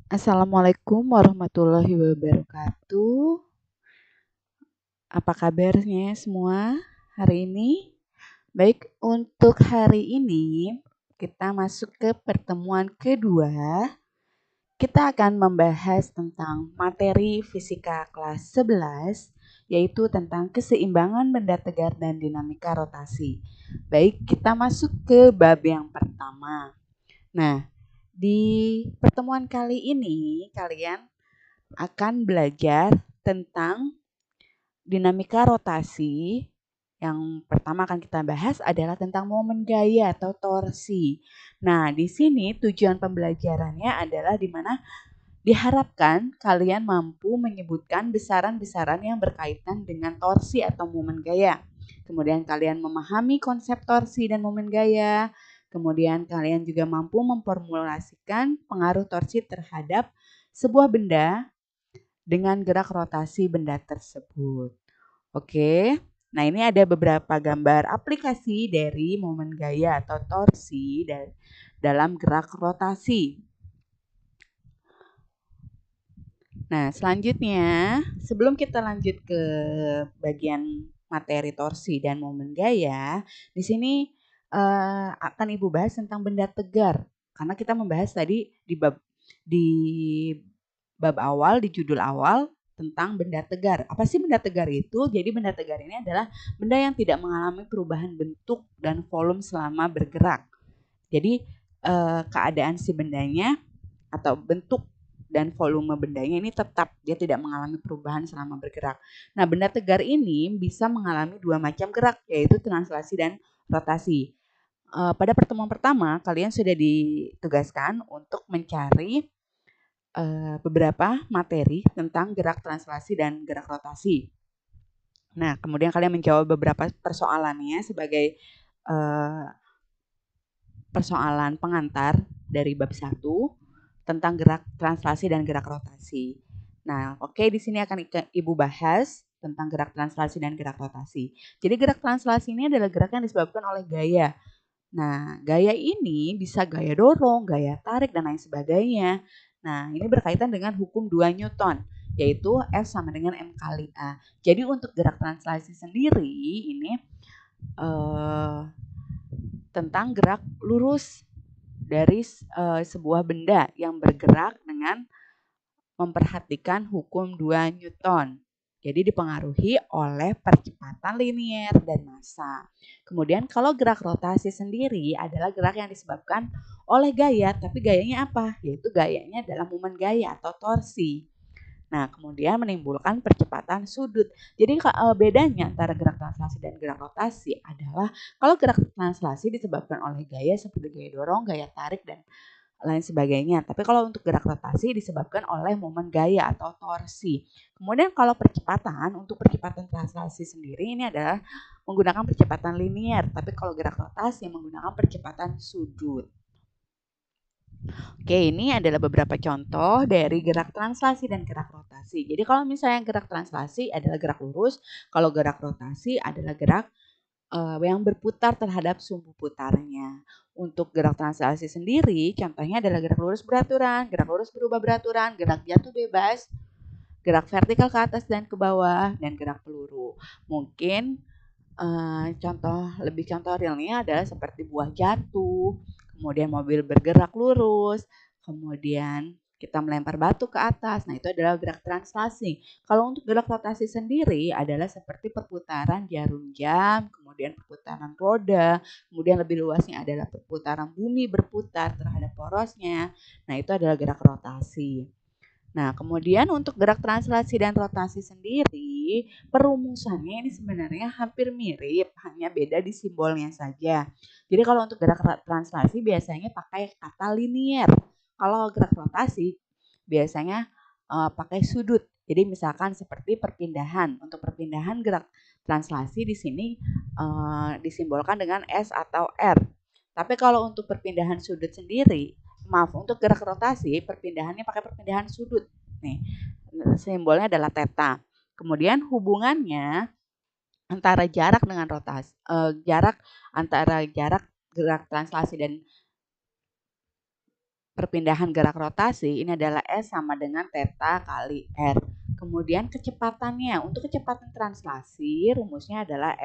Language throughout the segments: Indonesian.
Assalamualaikum warahmatullahi wabarakatuh. Apa kabarnya semua hari ini? Baik, untuk hari ini kita masuk ke pertemuan kedua. Kita akan membahas tentang materi fisika kelas 11, yaitu tentang keseimbangan benda tegar dan dinamika rotasi. Baik, kita masuk ke bab yang pertama. Nah, di pertemuan kali ini kalian akan belajar tentang dinamika rotasi. Yang pertama akan kita bahas adalah tentang momen gaya atau torsi. Nah, di sini tujuan pembelajarannya adalah di mana diharapkan kalian mampu menyebutkan besaran-besaran yang berkaitan dengan torsi atau momen gaya. Kemudian kalian memahami konsep torsi dan momen gaya. Kemudian kalian juga mampu memformulasikan pengaruh torsi terhadap sebuah benda dengan gerak rotasi benda tersebut. Oke. Nah, ini ada beberapa gambar aplikasi dari momen gaya atau torsi dalam gerak rotasi. Nah, selanjutnya, sebelum kita lanjut ke bagian materi torsi dan momen gaya, di sini akan Ibu bahas tentang benda tegar. Karena kita membahas tadi di bab awal, di judul awal tentang benda tegar. Apa sih benda tegar itu? Jadi benda tegar ini adalah benda yang tidak mengalami perubahan bentuk dan volume selama bergerak. Jadi keadaan si bendanya atau bentuk dan volume bendanya ini tetap, dia tidak mengalami perubahan selama bergerak. Nah, benda tegar ini bisa mengalami dua macam gerak, yaitu translasi dan rotasi. Pada pertemuan pertama, kalian sudah ditugaskan untuk mencari beberapa materi tentang gerak translasi dan gerak rotasi. Nah, kemudian kalian menjawab beberapa persoalannya sebagai persoalan pengantar dari bab 1 tentang gerak translasi dan gerak rotasi. Nah, oke, di sini akan Ibu bahas tentang gerak translasi dan gerak rotasi. Jadi gerak translasi ini adalah gerak yang disebabkan oleh gaya. Nah, gaya ini bisa gaya dorong, gaya tarik, dan lain sebagainya. Nah, ini berkaitan dengan hukum 2 Newton, yaitu F sama dengan M kali A. Jadi untuk gerak translasi sendiri ini tentang gerak lurus dari sebuah benda yang bergerak dengan memperhatikan hukum 2 Newton. Jadi dipengaruhi oleh percepatan linier dan massa. Kemudian kalau gerak rotasi sendiri adalah gerak yang disebabkan oleh gaya, tapi gayanya apa? Yaitu gayanya adalah momen gaya atau torsi. Nah, kemudian menimbulkan percepatan sudut. Jadi bedanya antara gerak translasi dan gerak rotasi adalah kalau gerak translasi disebabkan oleh gaya seperti gaya dorong, gaya tarik, dan lain sebagainya. Tapi kalau untuk gerak rotasi disebabkan oleh momen gaya atau torsi. Kemudian kalau percepatan, untuk percepatan translasi sendiri ini adalah menggunakan percepatan linier. Tapi kalau gerak rotasi menggunakan percepatan sudut. Oke, ini adalah beberapa contoh dari gerak translasi dan gerak rotasi. Jadi kalau misalnya gerak translasi adalah gerak lurus, kalau gerak rotasi adalah gerak yang berputar terhadap sumbu putarnya. Untuk gerak translasi sendiri, contohnya adalah gerak lurus beraturan, gerak lurus berubah beraturan, gerak jatuh bebas, gerak vertikal ke atas dan ke bawah, dan gerak peluru. Mungkin contoh realnya adalah seperti buah jatuh, kemudian mobil bergerak lurus, kemudian kita melempar batu ke atas. Nah, itu adalah gerak translasi. Kalau untuk gerak rotasi sendiri adalah seperti perputaran jarum jam, kemudian perputaran roda, kemudian lebih luasnya adalah perputaran bumi berputar terhadap porosnya. Nah, itu adalah gerak rotasi. Nah, kemudian untuk gerak translasi dan rotasi sendiri, perumusannya ini sebenarnya hampir mirip, hanya beda di simbolnya saja. Jadi kalau untuk gerak translasi biasanya pakai kata linier. Kalau gerak rotasi biasanya pakai sudut. Jadi misalkan seperti perpindahan. Untuk perpindahan gerak translasi di sini disimbolkan dengan S atau R. Tapi kalau untuk perpindahan sudut sendiri, untuk gerak rotasi perpindahannya pakai perpindahan sudut. Nih, simbolnya adalah theta. Kemudian hubungannya antara jarak dengan rotasi, jarak antara jarak gerak translasi dan perpindahan gerak rotasi ini adalah S sama dengan theta kali R. Kemudian kecepatannya, untuk kecepatan translasi rumusnya adalah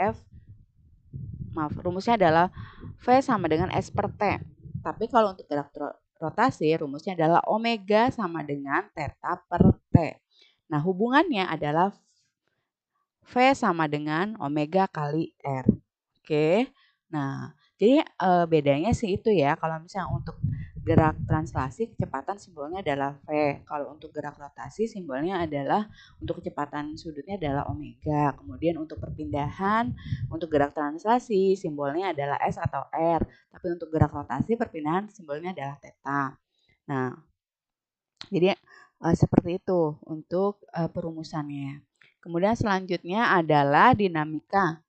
V sama dengan S per T. Tapi kalau untuk gerak rotasi rumusnya adalah omega sama dengan theta per T. Nah, hubungannya adalah V sama dengan omega kali R. Oke. Nah, jadi bedanya sih itu ya. Kalau misalnya untuk gerak translasi kecepatan simbolnya adalah V. Kalau untuk gerak rotasi simbolnya adalah untuk kecepatan sudutnya adalah omega. Kemudian untuk perpindahan untuk gerak translasi simbolnya adalah S atau R. Tapi untuk gerak rotasi perpindahan simbolnya adalah theta. Nah, jadi seperti itu untuk perumusannya. Kemudian selanjutnya adalah dinamika.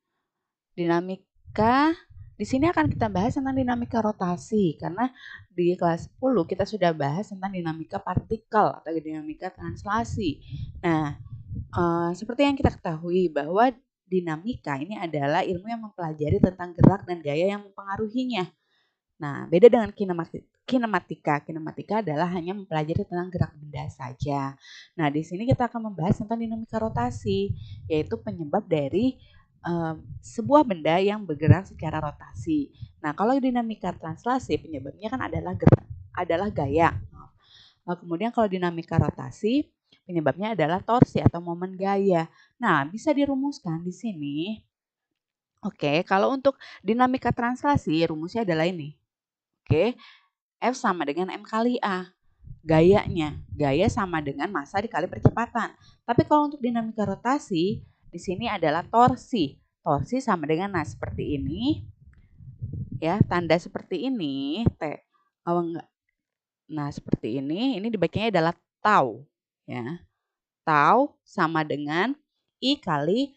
Dinamika di sini akan kita bahas tentang dinamika rotasi karena di kelas 10 kita sudah bahas tentang dinamika partikel atau dinamika translasi. Nah, seperti yang kita ketahui bahwa dinamika ini adalah ilmu yang mempelajari tentang gerak dan gaya yang mempengaruhinya. Nah, beda dengan kinematika. Kinematika adalah hanya mempelajari tentang gerak benda saja. Nah, di sini kita akan membahas tentang dinamika rotasi, yaitu penyebab dari sebuah benda yang bergerak secara rotasi. Nah, kalau dinamika translasi penyebabnya kan adalah gaya. Kemudian kalau dinamika rotasi penyebabnya adalah torsi atau momen gaya. Nah, bisa dirumuskan di sini. Oke, kalau untuk dinamika translasi rumusnya adalah ini. Oke, F sama dengan M kali A. Gayanya, gaya sama dengan massa dikali percepatan. Tapi kalau untuk dinamika rotasi, di sini adalah torsi. Torsi sama dengan seperti ini. Ya, tanda seperti ini, Nah, seperti ini dibacanya adalah tau, ya. Tau sama dengan I kali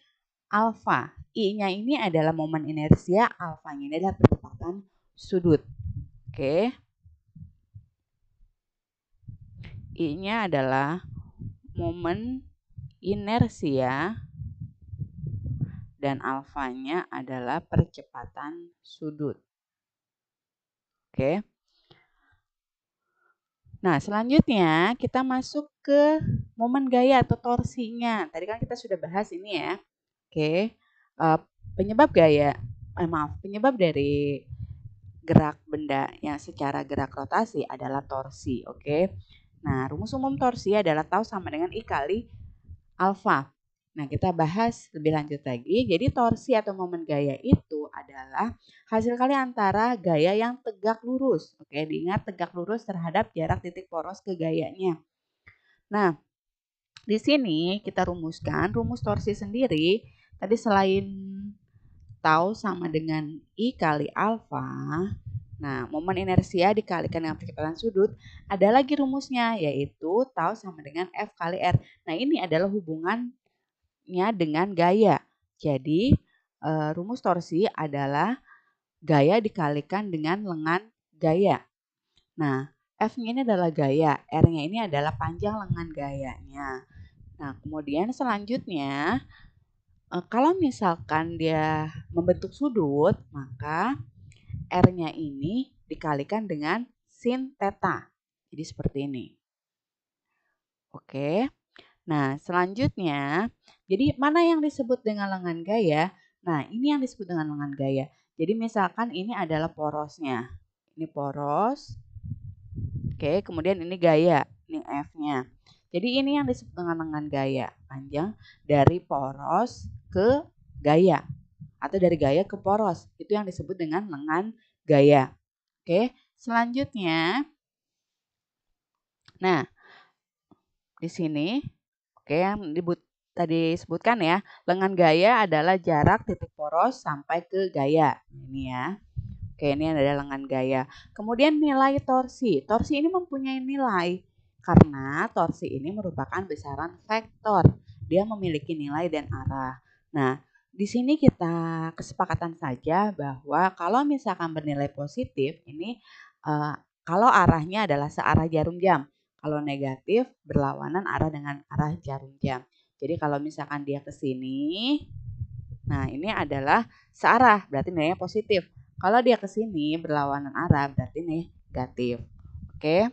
alfa. I-nya ini adalah momen inersia, alfanya ini adalah percepatan sudut. Oke. I-nya adalah momen inersia dan alfanya adalah percepatan sudut. Oke. Nah, selanjutnya kita masuk ke momen gaya atau torsinya. Tadi kan kita sudah bahas ini ya. Oke. Penyebab dari gerak benda yang secara gerak rotasi adalah torsi. Oke. Nah, rumus umum torsi adalah tau sama dengan I kali alfa. Nah, kita bahas lebih lanjut lagi. Jadi torsi atau momen gaya itu adalah hasil kali antara gaya yang tegak lurus. Oke, diingat tegak lurus terhadap jarak titik poros ke gayanya. Nah, di sini kita rumuskan rumus torsi sendiri. Tadi selain tau sama dengan I kali alfa, nah momen inersia dikalikan dengan percepatan sudut, ada lagi rumusnya yaitu tau sama dengan F kali R. Nah, ini adalah hubungan dengan gaya. Jadi rumus torsi adalah gaya dikalikan dengan lengan gaya. Nah, F-nya ini adalah gaya, R-nya ini adalah panjang lengan gayanya. Nah, kemudian selanjutnya kalau misalkan dia membentuk sudut, maka R-nya ini dikalikan dengan sin theta. Jadi seperti ini. Oke. Nah, selanjutnya, jadi mana yang disebut dengan lengan gaya? Nah, ini yang disebut dengan lengan gaya. Jadi misalkan ini adalah porosnya. Ini poros. Oke, kemudian ini gaya. Ini F-nya. Jadi ini yang disebut dengan lengan gaya. Panjang dari poros ke gaya. Atau dari gaya ke poros. Itu yang disebut dengan lengan gaya. Oke, selanjutnya. Nah, di sini oke, yang tadi sebutkan ya, lengan gaya adalah jarak titik poros sampai ke gaya. Ini ya. Oke, ini adalah lengan gaya. Kemudian nilai torsi. Torsi ini mempunyai nilai karena torsi ini merupakan besaran vektor. Dia memiliki nilai dan arah. Nah, di sini kita kesepakatan saja bahwa kalau misalkan bernilai positif, ini kalau arahnya adalah searah jarum jam. Kalau negatif berlawanan arah dengan arah jarum jam. Jadi kalau misalkan dia ke sini, nah ini adalah searah, berarti nilainya positif. Kalau dia ke sini berlawanan arah, berarti negatif. Oke.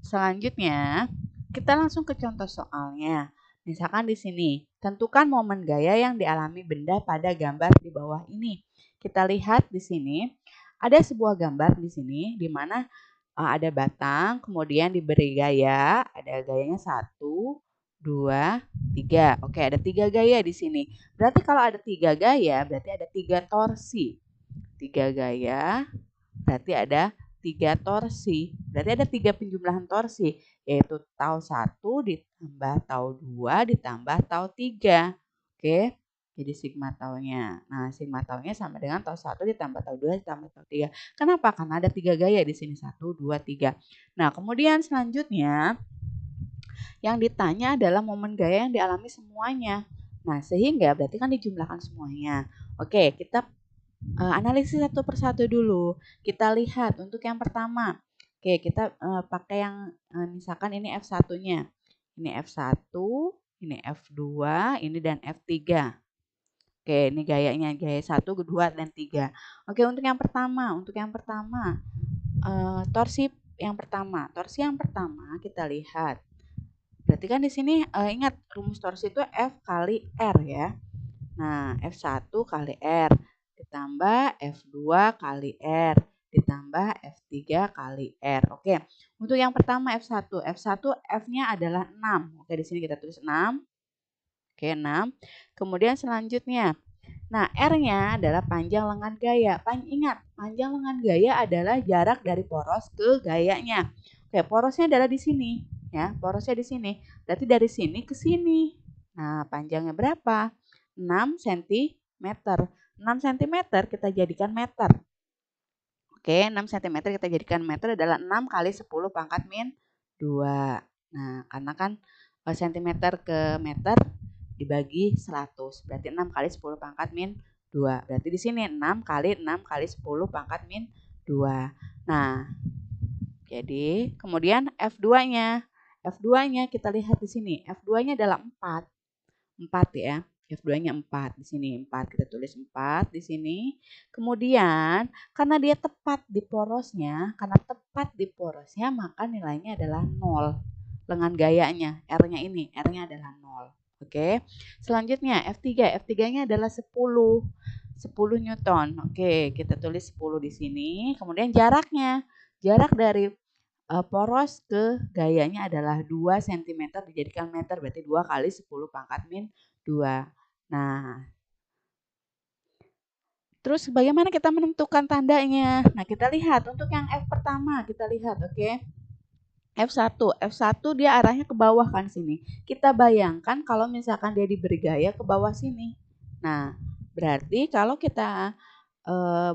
Selanjutnya, kita langsung ke contoh soalnya. Misalkan di sini, tentukan momen gaya yang dialami benda pada gambar di bawah ini. Kita lihat di sini, ada sebuah gambar di sini di mana ada batang, kemudian diberi gaya, ada gayanya 1, 2, 3. Oke, ada 3 gaya di sini. Berarti kalau ada 3 gaya, berarti ada 3 torsi. 3 gaya, berarti ada 3 torsi. Berarti ada 3 penjumlahan torsi, yaitu tau 1 ditambah tau 2 ditambah tau 3. Oke, jadi sigma taunya. Nah, sigma taunya sama dengan tau 1 ditambah tau 2 ditambah tau 3. Kenapa? Karena ada 3 gaya di sini, 1, 2, 3. Nah, kemudian selanjutnya yang ditanya adalah momen gaya yang dialami semuanya. Nah, sehingga berarti kan dijumlahkan semuanya. Oke, kita analisis satu persatu dulu. Kita lihat untuk yang pertama. Oke, kita pakai yang misalkan ini F1-nya. Ini F1, ini F2, ini dan F3. Oke, ini gayanya, gaya 1, 2, dan 3. Oke, untuk yang pertama, torsi yang pertama. Torsi yang pertama kita lihat. Berarti kan di sini ingat rumus torsi itu F kali R ya. Nah, F1 kali R ditambah F2 kali R ditambah F3 kali R. Oke, untuk yang pertama F1. F1 F-nya adalah 6. Oke, di sini kita tulis 6. Oke, 6. Kemudian selanjutnya, nah R-nya adalah panjang lengan gaya. Ingat, panjang lengan gaya adalah jarak dari poros ke gayanya. Oke, porosnya adalah di sini. Ya, porosnya di sini. Berarti dari sini ke sini. Nah, panjangnya berapa? 6 cm. 6 cm kita jadikan meter. Oke, 6 cm kita jadikan meter adalah 6 kali 10 pangkat min 2. Nah, karena kan cm ke meter dibagi 100. Berarti 6 kali 10 pangkat min 2. Berarti di sini 6 kali 6 kali 10 pangkat min 2. Nah, jadi kemudian F2-nya. F2-nya kita lihat di sini. F2-nya adalah 4. 4 ya. F2-nya 4 di sini, 4 kita tulis 4 di sini. Kemudian karena dia tepat di porosnya, maka nilainya adalah 0. Lengan gayanya, R-nya ini, R-nya adalah 0. Oke. Selanjutnya F3, F3-nya adalah 10 Newton. Oke, kita tulis 10 di sini. Kemudian jaraknya, jarak dari poros ke gayanya adalah 2 cm dijadikan meter, berarti 2 kali 10 pangkat min 2. Nah, terus bagaimana kita menentukan tandanya? Nah, kita lihat untuk yang F pertama, kita lihat, oke. F1 dia arahnya ke bawah kan sini. Kita bayangkan kalau misalkan dia diberi gaya ke bawah sini. Nah, berarti kalau kita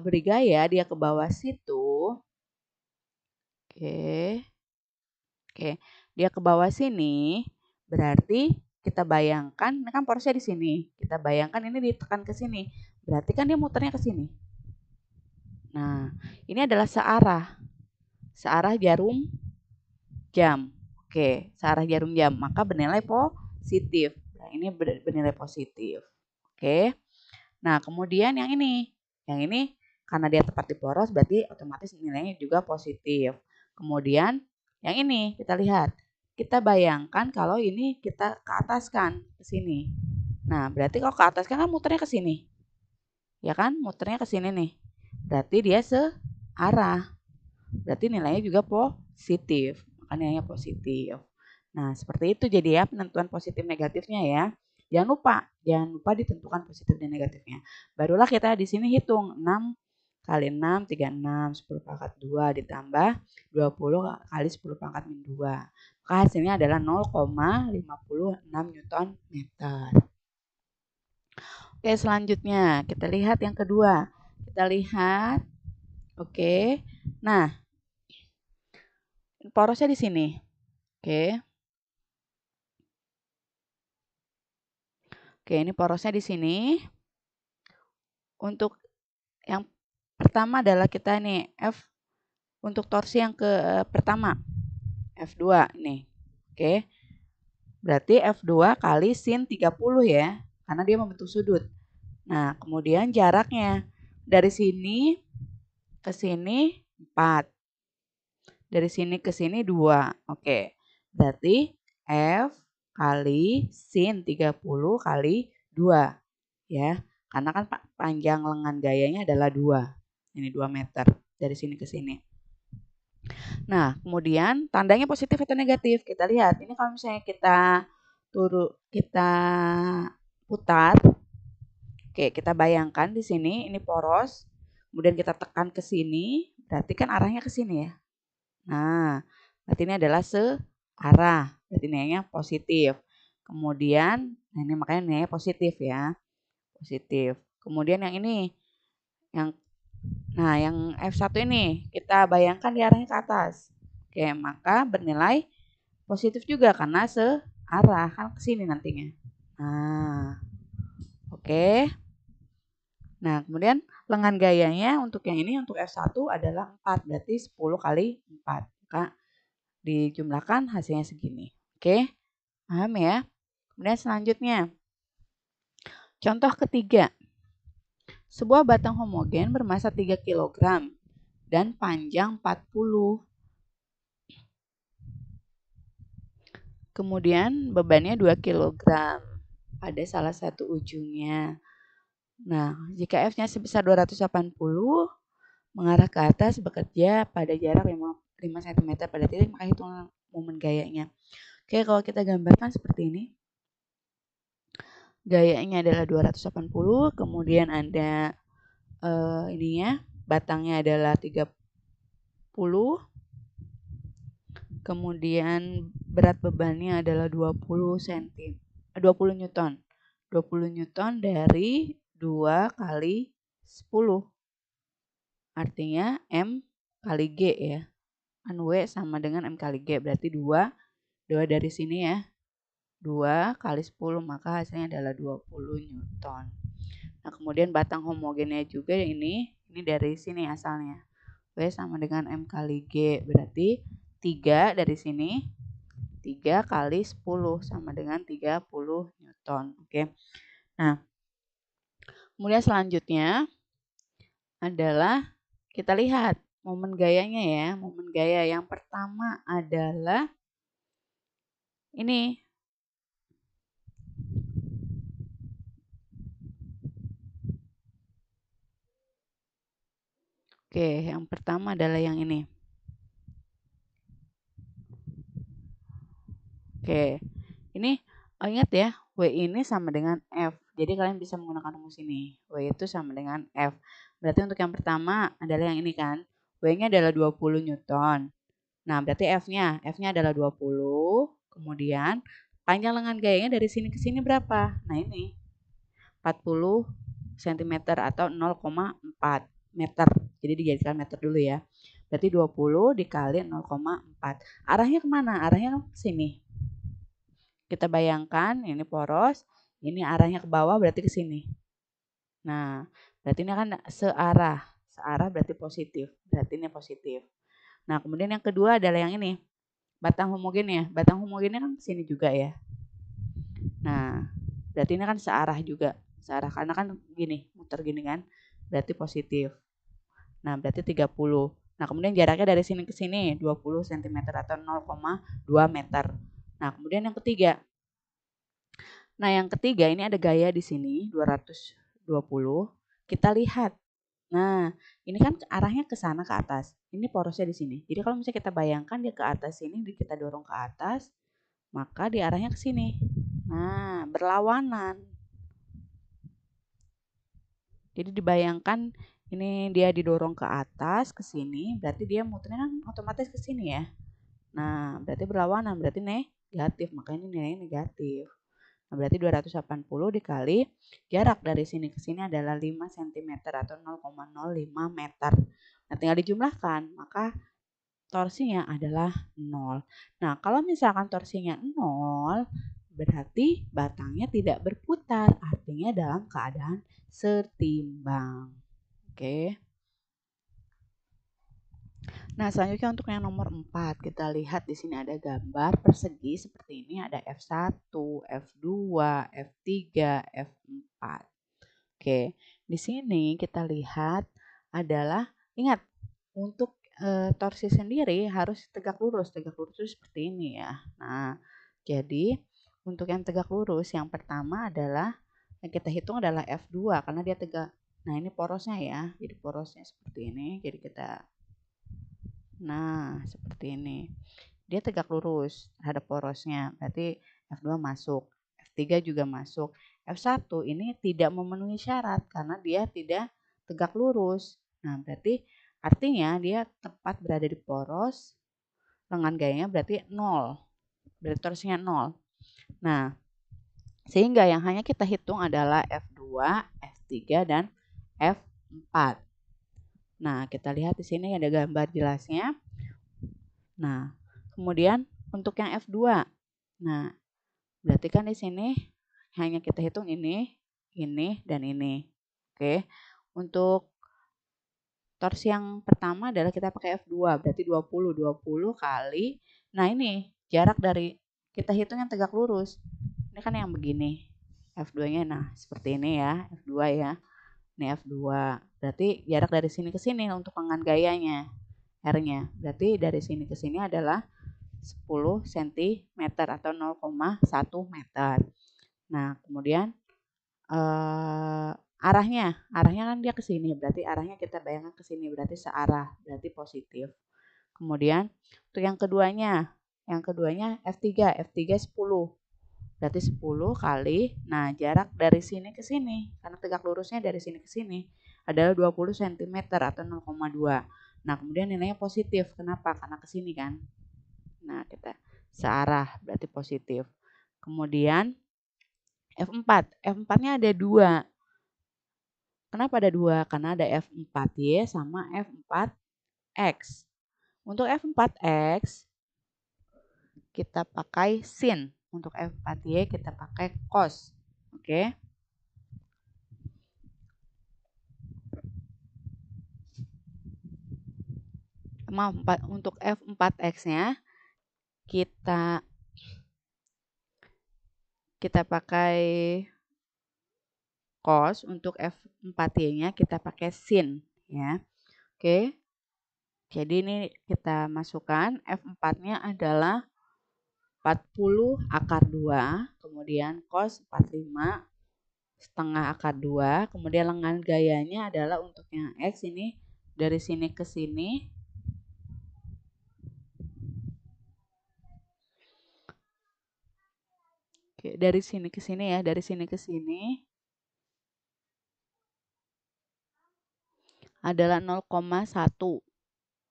beri gaya dia ke bawah situ, Oke, dia ke bawah sini, berarti kita bayangkan, ini kan porosnya di sini. Kita bayangkan ini ditekan ke sini. Berarti kan dia muternya ke sini. Nah, ini adalah searah jarum jam. Oke, searah jarum jam, maka bernilai positif. Nah, ini bernilai positif. Oke. Nah, kemudian yang ini karena dia tepat di poros berarti otomatis nilainya juga positif. Kemudian yang ini kita lihat. Kita bayangkan kalau ini kita ke ataskan ke sini. Nah, berarti kalau ke atas kan muternya ke sini. Ya kan? Muternya ke sini nih. Berarti dia searah. Berarti nilainya juga positif. Maka nilainya positif. Nah, seperti itu jadi ya penentuan positif negatifnya ya. Jangan lupa ditentukan positif dan negatifnya. Barulah kita di sini hitung 6 kali 6, 36, 10 pangkat 2 ditambah 20 kali 10 pangkat min 2. Maka hasilnya adalah 0,56 Newton meter. Oke, selanjutnya kita lihat yang kedua. Kita lihat, oke. Nah, porosnya di sini. Oke. Oke, ini porosnya di sini. Untuk yang pertama adalah kita ini F untuk torsi yang pertama. F2 nih. Oke. Berarti F2 kali sin 30 ya, karena dia membentuk sudut. Nah, kemudian jaraknya dari sini ke sini 4. Dari sini ke sini 2. Oke. Berarti F kali sin 30 kali 2. Ya. Karena kan panjang lengan gayanya adalah 2. Ini 2 meter dari sini ke sini. Nah, kemudian tandanya positif atau negatif. Kita lihat. Ini kalau misalnya kita putar. Oke, kita bayangkan di sini ini poros. Kemudian kita tekan ke sini, berarti kan arahnya ke sini ya. Nah, berarti ini adalah searah. Berarti nilainya positif. Kemudian, nah ini makanya nilainya positif ya. Positif. Kemudian yang ini, yang F1 ini, kita bayangkan di arahnya ke atas. Oke, maka bernilai positif juga karena searah, kan ke sini nantinya. Nah, oke. Nah, kemudian lengan gayanya untuk yang ini, untuk F1 adalah 4, berarti 10 kali 4. Maka dijumlahkan hasilnya segini. Oke, paham ya? Kemudian selanjutnya, contoh ketiga. Sebuah batang homogen bermassa 3 kg dan panjang 40. Kemudian bebannya 2 kg pada salah satu ujungnya. Nah, jika F-nya sebesar 280, mengarah ke atas bekerja pada jarak 5 cm pada titik, maka hitung momen gayanya. Oke, kalau kita gambarkan seperti ini. Gayanya adalah 280, kemudian ada ininya, batangnya adalah 30. Kemudian berat bebannya adalah 20 Newton. 20 Newton dari 2 kali 10. Artinya M kali G ya. Kan W sama dengan M kali G. Berarti 2 dari sini ya. 2 kali 10 maka hasilnya adalah 20 Newton. Nah, kemudian batang homogennya juga ini dari sini asalnya. W sama dengan M kali G. Berarti 3 dari sini. 3 kali 10 sama dengan 30 Newton. Oke. Nah, kemudian selanjutnya adalah kita lihat momen gayanya ya. Momen gaya yang pertama adalah ini. Oke, yang pertama adalah yang ini. Oke, ini ingat ya, W ini sama dengan F. Jadi kalian bisa menggunakan rumus ini. W itu sama dengan F. Berarti untuk yang pertama adalah yang ini kan. W-nya adalah 20 Newton. Nah, berarti F-nya adalah 20. Kemudian panjang lengan gayanya dari sini ke sini berapa? Nah, ini 40 cm atau 0,4 meter. Jadi dijadikan meter dulu ya. Berarti 20 dikali 0,4. Arahnya kemana? Arahnya ke sini. Kita bayangkan ini poros, ini arahnya ke bawah berarti ke sini. Nah, berarti ini kan searah. Searah berarti positif. Berarti ini positif. Nah, kemudian yang kedua adalah yang ini. Batang homogennya. Batang homogennya kan ke sini juga ya. Nah, berarti ini kan searah juga. Searah karena kan gini, muter gini kan. Berarti positif. Nah, berarti 30. Nah, kemudian jaraknya dari sini ke sini 20 cm atau 0,2 meter. Nah, kemudian yang ketiga. Nah, yang ketiga ini ada gaya di sini 220. Kita lihat. Nah, ini kan arahnya ke sana ke atas. Ini porosnya di sini. Jadi kalau misalnya kita bayangkan dia ke atas sini, kita dorong ke atas, maka dia arahnya ke sini. Nah, berlawanan. Jadi dibayangkan ini dia didorong ke atas ke sini, berarti dia muternya kan otomatis ke sini ya. Nah, berarti berlawanan, berarti negatif, makanya ini nilainya negatif. Nah, berarti 280 dikali jarak dari sini ke sini adalah 5 cm atau 0,05 meter. Nah, tinggal dijumlahkan, maka torsinya adalah 0. Nah, kalau misalkan torsinya 0, berarti batangnya tidak berputar, artinya dalam keadaan setimbang. Oke. Nah, selanjutnya untuk yang nomor 4, kita lihat di sini ada gambar persegi seperti ini, ada F1, F2, F3, F4. Oke, di sini kita lihat adalah, ingat, untuk torsi sendiri harus tegak lurus itu seperti ini ya. Nah, jadi untuk yang tegak lurus yang pertama adalah yang kita hitung adalah F2 karena dia tegak. Nah, ini porosnya ya. Jadi porosnya seperti ini. Jadi seperti ini. Dia tegak lurus terhadap porosnya. Berarti F2 masuk. F3 juga masuk. F1 ini tidak memenuhi syarat karena dia tidak tegak lurus. Nah, berarti artinya dia tepat berada di poros, lengan gayanya berarti 0. Berarti torsinya 0. Nah, sehingga yang hanya kita hitung adalah F2, F3, dan F4. Nah, kita lihat di sini ada gambar jelasnya. Nah, kemudian untuk yang F2. Nah, berarti kan di sini hanya kita hitung ini, dan ini. Oke. Untuk torsi yang pertama adalah kita pakai F2, berarti 20 kali. Nah, ini jarak dari kita hitung yang tegak lurus. Ini kan yang begini. F2-nya nah seperti ini ya, F2 ya. Ini F2. Berarti jarak dari sini ke sini untuk lengan gayanya. R-nya. Berarti dari sini ke sini adalah 10 cm atau 0,1 meter. Nah, kemudian arahnya kan dia ke sini, berarti arahnya kita bayangkan ke sini, berarti searah, berarti positif. Kemudian untuk yang keduanya F3 10. Berarti 10 kali, nah jarak dari sini ke sini, karena tegak lurusnya dari sini ke sini adalah 20 cm atau 0,2. Nah, kemudian nilainya positif. Kenapa? Karena ke sini kan. Nah, kita searah berarti positif. Kemudian F4. F4-nya ada 2. Kenapa ada 2? Karena ada F4Y sama F4X. Untuk F4X kita pakai sin. Untuk F4Y kita pakai cos. Oke. Maaf, untuk F4X-nya kita pakai cos, untuk F4Y-nya kita pakai sin ya. Oke. Jadi ini kita masukkan F4-nya adalah 40 akar 2, kemudian cos 45 setengah akar 2, kemudian lengan gayanya adalah untuk yang X ini dari sini ke sini. Oke, dari sini ke sini ya, dari sini ke sini adalah 0,1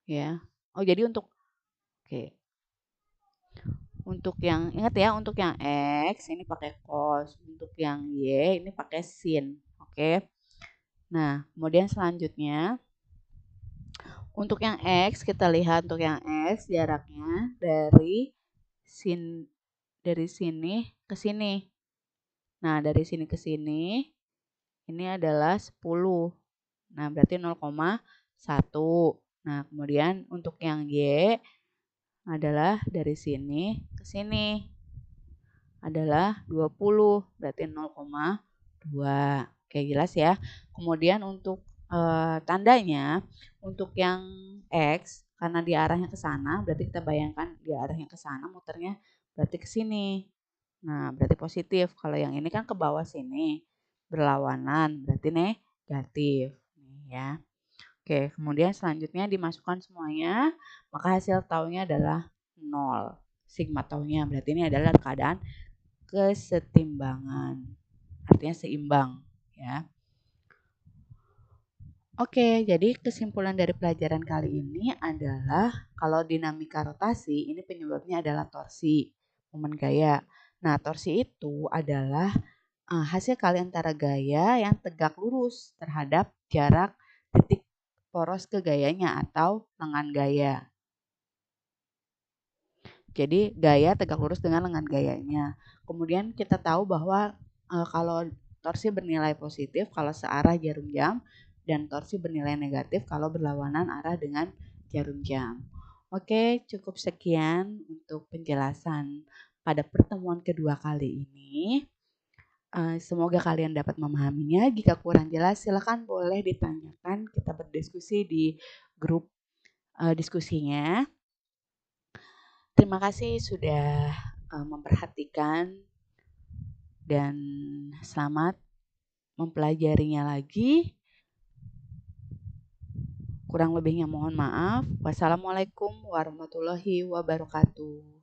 ya. Oh, jadi untuk untuk yang ingat ya, untuk yang X ini pakai cos, untuk yang Y ini pakai sin. Oke. Nah, kemudian selanjutnya untuk yang X kita lihat, untuk yang X jaraknya dari sini ke sini. Nah, dari sini ke sini ini adalah 10. Nah, berarti 0,1. Nah, kemudian untuk yang Y adalah dari sini ke sini adalah 20, berarti 0,2. Oke, jelas ya. Kemudian untuk tandanya untuk yang X karena dia arahnya ke sana, berarti kita bayangkan dia arahnya ke sana, muternya berarti ke sini. Nah, berarti positif. Kalau yang ini kan ke bawah sini, berlawanan, berarti negatif. Nih ya. Oke, kemudian selanjutnya dimasukkan semuanya, maka hasil taunya adalah 0. Sigma taunya, berarti ini adalah keadaan kesetimbangan. Artinya seimbang ya. Oke, jadi kesimpulan dari pelajaran kali ini adalah kalau dinamika rotasi ini penyebabnya adalah torsi momen gaya. Nah, torsi itu adalah hasil kali antara gaya yang tegak lurus terhadap jarak titik poros ke gayanya atau lengan gaya. Jadi gaya tegak lurus dengan lengan gayanya. Kemudian kita tahu bahwa kalau torsi bernilai positif kalau searah jarum jam, dan torsi bernilai negatif kalau berlawanan arah dengan jarum jam. Oke, cukup sekian untuk penjelasan pada pertemuan kedua kali ini. Semoga kalian dapat memahaminya. Jika kurang jelas, silakan boleh ditanyakan. Kita berdiskusi di grup diskusinya. Terima kasih sudah memperhatikan dan selamat mempelajarinya lagi. Kurang lebihnya mohon maaf. Wassalamualaikum warahmatullahi wabarakatuh.